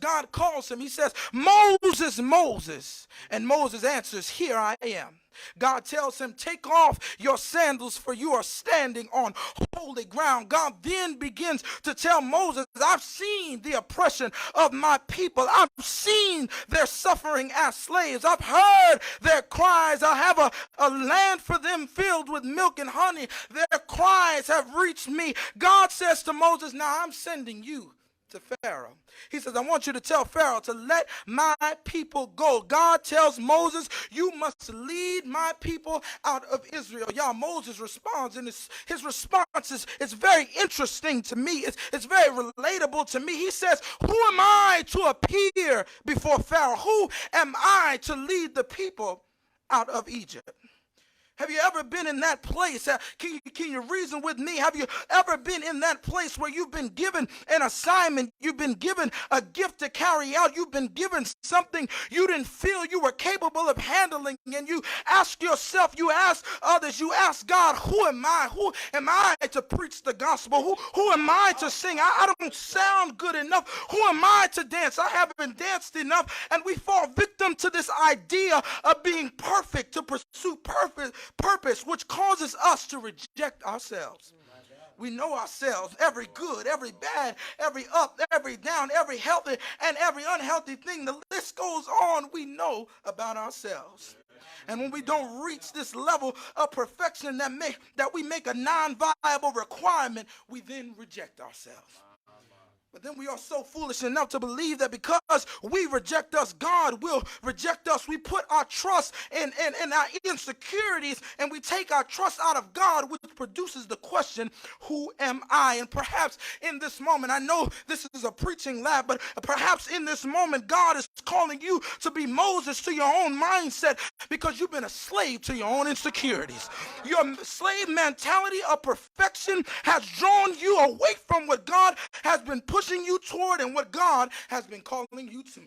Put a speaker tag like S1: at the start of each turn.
S1: God calls him. He says, Moses, Moses. And Moses answers, here I am. God tells him, take off your sandals, for you are standing on holy ground. God then begins to tell Moses, I've seen the oppression of my people. I've seen their suffering as slaves. I've heard their cries. I have a land for them filled with milk and honey. Their cries have reached me. God says to Moses, now I'm sending you to Pharaoh. He says, I want you to tell Pharaoh to let my people go. God tells Moses, you must lead my people out of Israel. Y'all, Moses responds, and his response is very interesting to me. It's very relatable to me. He says, who am I to appear before Pharaoh? Who am I to lead the people out of Egypt? Have you ever been in that place? Can you reason with me? Have you ever been in that place where you've been given an assignment? You've been given a gift to carry out. You've been given something you didn't feel you were capable of handling. And you ask yourself, you ask others, you ask God, who am I? Who am I to preach the gospel? Who am I to sing? I don't sound good enough. Who am I to dance? I haven't danced enough. And we fall victim to this idea of being perfect, to pursue purpose, which causes us to reject ourselves. We know ourselves, every good, every bad, every up, every down, every healthy and every unhealthy thing. The list goes on. We know about ourselves. And when we don't reach this level of perfection that we make a non-viable requirement, we then reject ourselves. But then we are so foolish enough to believe that because we reject us, God will reject us. We put our trust in our insecurities, and we take our trust out of God, which produces the question, who am I? And perhaps in this moment, I know this is a preaching lab, but perhaps in this moment, God is calling you to be Moses to your own mindset, because you've been a slave to your own insecurities. Your slave mentality of perfection has drawn you away from what God has been pushing you toward and what God has been calling you to.